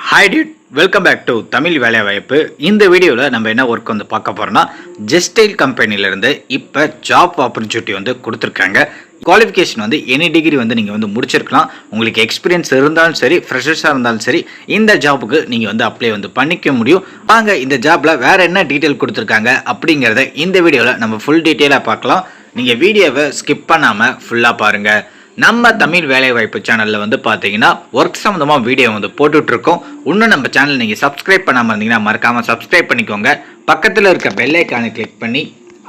Hi dude, welcome back to Tamil வேலை வாய்ப்பு. இந்த வீடியோவில் நம்ம என்ன ஒர்க் வந்து பார்க்க போகிறோம்னா, ஜெஸ்டைல் கம்பெனிலேருந்து இப்போ ஜாப் ஆப்பர்ச்சுனிட்டி வந்து கொடுத்துருக்காங்க. குவாலிஃபிகேஷன் வந்து எனி டிகிரி வந்து நீங்கள் வந்து முடிச்சிருக்கலாம். உங்களுக்கு எக்ஸ்பீரியன்ஸ் இருந்தாலும் சரி, ஃப்ரெஷர்ஸாக இருந்தாலும் சரி, இந்த ஜாப்புக்கு நீங்கள் வந்து அப்ளை வந்து பண்ணிக்க முடியும். வாங்க இந்த ஜாப்பில் வேறு என்ன டீட்டெயில் கொடுத்துருக்காங்க அப்படிங்கிறத இந்த வீடியோவில் நம்ம ஃபுல் டீட்டெயிலாக பார்க்கலாம். நீங்கள் வீடியோவை ஸ்கிப் பண்ணாமல் ஃபுல்லாக பாருங்கள். நம்ம தமிழ் வேலைவாய்ப்பு சேனலில் வந்து பார்த்தீங்கன்னா ஒர்க் சம்மந்தமாக வீடியோ வந்து போட்டுட்ருக்கோம். இன்னும் நம்ம சேனல் நீங்கள் சப்ஸ்கிரைப் பண்ணாமல் இருந்தீங்கன்னா மறக்காமல் சப்ஸ்கிரைப் பண்ணிக்கோங்க. பக்கத்தில் இருக்க பெல் ஐக்கானை கிளிக் பண்ணி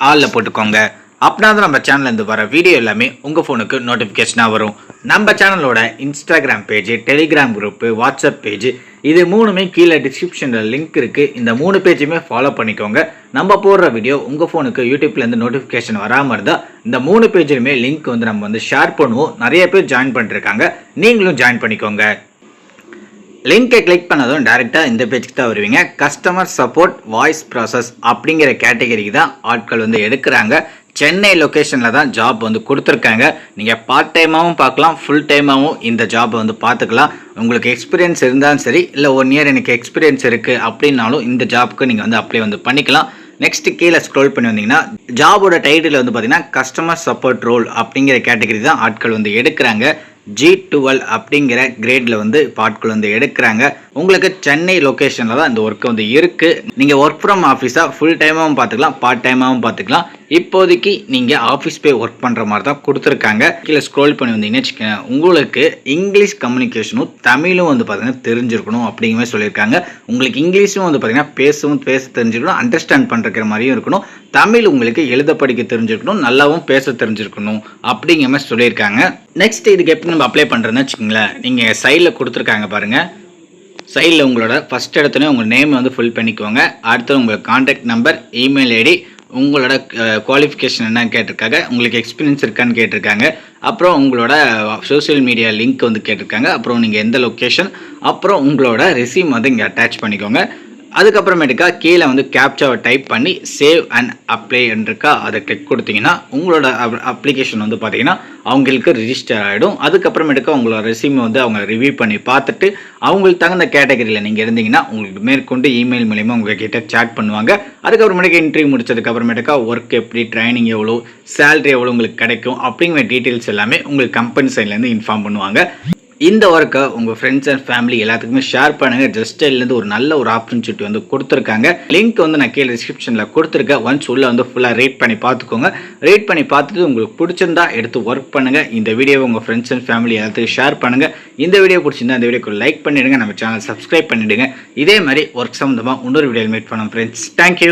ஆலில் போட்டுக்கோங்க. அப்படின்னா தான் நம்ம சேனல்லேருந்து வர வீடியோ எல்லாமே உங்கள் ஃபோனுக்கு நோட்டிஃபிகேஷனாக வரும். நம்ம சேனலோட Instagram page, Telegram group, WhatsApp page, இது மூணுமே கீழே டிஸ்கிரிப்ஷனில் லிங்க் இருக்குது. இந்த 3 பேஜுமே ஃபாலோ பண்ணிக்கோங்க. நம்ம போடுற வீடியோ உங்கள் ஃபோனுக்கு யூடியூப்லேருந்து நோட்டிஃபிகேஷன் வராமல் இருந்தால் இந்த 3 பேஜுமே லிங்க் வந்து நம்ம வந்து ஷேர் பண்ணுவோம். நிறைய பேர் ஜாயின் பண்ணிருக்காங்க, நீங்களும் ஜாயின் பண்ணிக்கோங்க. லிங்கை கிளிக் பண்ணதும் டேரெக்டாக இந்த பேஜுக்கு தான் வருவீங்க. கஸ்டமர் சப்போர்ட் வாய்ஸ் ப்ராசஸ் அப்படிங்கிற கேட்டகரிக்கு தான் ஆட்கள் வந்து எடுக்கிறாங்க. சென்னை லொக்கேஷனில் தான் ஜாப் வந்து கொடுத்துருக்காங்க. நீங்கள் பார்ட் டைமாகவும் பார்க்கலாம், ஃபுல் டைமாகவும் இந்த ஜாப் வந்து பார்த்துக்கலாம். உங்களுக்கு எக்ஸ்பீரியன்ஸ் இருந்தாலும் சரி, இல்லை 1 இயர் எனக்கு எக்ஸ்பீரியன்ஸ் இருக்குது அப்படின்னாலும் இந்த ஜாப்புக்கு நீங்கள் வந்து அப்ளை வந்து பண்ணிக்கலாம். நெக்ஸ்ட் கீழே ஸ்க்ரோல் பண்ணி வந்தீங்கன்னா ஜாபோட டைட்டில் வந்து பார்த்தீங்கன்னா கஸ்டமர் சப்போர்ட் ரோல் அப்படிங்கிற கேட்டகரி தான் ஆட்கள் வந்து எடுக்கிறாங்க. G12 அப்படிங்கிற கிரேடில் வந்து ஆட்கள் வந்து எடுக்கிறாங்க. உங்களுக்கு சென்னை லொக்கேஷனில் தான் இந்த ஒர்க் வந்து இருக்குது. நீங்கள் ஒர்க் ஃப்ரம் ஆஃபீஸாக ஃபுல் டைமாகவும் பார்த்துக்கலாம், பார்ட் டைமாகவும் பார்த்துக்கலாம். இப்போதைக்கு நீங்கள் ஆஃபீஸ் போய் ஒர்க் பண்ணுற மாதிரி தான் கொடுத்துருக்காங்க. கீழே ஸ்க்ரோல் பண்ணி வந்தீங்கன்னு வச்சுக்கோங்க, உங்களுக்கு இங்கிலீஷ் கம்யூனிகேஷனும் தமிழும் வந்து பார்த்தீங்கன்னா தெரிஞ்சிருக்கணும் அப்படிங்கிற மாதிரி சொல்லியிருக்காங்க. உங்களுக்கு இங்கிலீஷும் வந்து பார்த்தீங்கன்னா பேச தெரிஞ்சிருக்கணும், அண்டர்ஸ்டாண்ட் பண்ணுற மாதிரியும் இருக்கணும். தமிழ் உங்களுக்கு எழுத படிக்க தெரிஞ்சிருக்கணும், நல்லாவும் பேச தெரிஞ்சிருக்கணும் அப்படிங்கிற மாதிரி சொல்லியிருக்காங்க. நெக்ஸ்ட் இதுக்கு எப்படி நம்ம அப்ளை பண்ணுறதுன்னு வச்சுக்கோங்களேன். நீங்கள் சைடில் கொடுத்துருக்காங்க பாருங்கள். சைடில் உங்களோட ஃபஸ்ட் இடத்துலையும் உங்கள் நேம் வந்து ஃபில் பண்ணிக்கோங்க. அடுத்து உங்களோட கான்டாக்ட் நம்பர், இமெயில் ஐடி, உங்களோட குவாலிஃபிகேஷன் என்னன்னு கேட்டிருக்காங்க, உங்களுக்கு எக்ஸ்பீரியன்ஸ் இருக்கான்னு கேட்டிருக்காங்க, அப்புறம் உங்களோட சோஷியல் மீடியா லிங்க் வந்து கேட்டிருக்காங்க, அப்புறம் நீங்கள் எந்த லொக்கேஷன், அப்புறம் உங்களோட ரெஸ்யூம் வந்து இங்கே அட்டாச் பண்ணிக்கோங்க. அதுக்கப்புறமேட்டுக்கா கீழே வந்து கேப்சாவை டைப் பண்ணி சேவ் அண்ட் அப்ளை இருக்கா, அதை கிளிக் கொடுத்தீங்கன்னா உங்களோட அப்ளிகேஷன் வந்து பார்த்தீங்கன்னா அவங்களுக்கு ரிஜிஸ்டர் ஆகிடும். அதுக்கப்புறமேட்டுக்கா உங்களோட ரெஸ்யூமை வந்து அவங்க ரிவ்யூ பண்ணி பார்த்துட்டு அவங்களுக்கு தகுந்த கேட்டகரியில் நீங்கள் இருந்தீங்கன்னா உங்களுக்கு மேற்கொண்டு இமெயில் மூலிமா உங்கள்கிட்ட சேட் பண்ணுவாங்க. அதுக்கப்புறமேட்டுக்கு இன்டர்வியூ முடிச்சதுக்கப்புறமேட்டுக்கா ஒர்க் எப்படி, ட்ரைனிங் எவ்வளோ, சேலரி எவ்வளோ உங்களுக்கு கிடைக்கும் அப்படிங்கிற டீட்டெயில்ஸ் எல்லாமே உங்களுக்கு கம்பெனி சைட்லேருந்து இன்ஃபார்ம் பண்ணுவாங்க. இந்த ஒர்க்கை உங்கள் ஃப்ரெண்ட்ஸ் அண்ட் ஃபேமிலி எல்லாத்துக்குமே ஷேர் பண்ணுங்கள். ஜஸ்டைல்லேருந்து ஒரு நல்ல ஒரு ஆப்பர்ச்சுனிட்டி வந்து கொடுத்துருக்காங்க. லிங்க் வந்து நான் கீழே டிஸ்கிரிப்ஷனில் கொடுத்துருக்கேன். ஒன்ஸ் உள்ளே வந்து ஃபுல்லாக ரீட் பண்ணி பார்த்துக்கோங்க. ரீட் பண்ணி பார்த்துட்டு உங்களுக்கு பிடிச்சிருந்தா எடுத்து ஒர்க் பண்ணுங்கள். இந்த வீடியோவை உங்கள் ஃப்ரெண்ட்ஸ் அண்ட் ஃபேமிலி எல்லாத்துக்கும் ஷேர் பண்ணுங்கள். இந்த வீடியோ பிடிச்சிருந்தா இந்த வீடியோக்கு லைக் பண்ணிவிடுங்க, நம்ம சேனல் சப்ஸ்கிரைப் பண்ணிவிடுங்க. இதே மாதிரி ஒர்க் சம்மந்தமாக இன்னொரு வீடியோ மீட் பண்ணோம் ஃப்ரெண்ட்ஸ். தேங்க்யூ.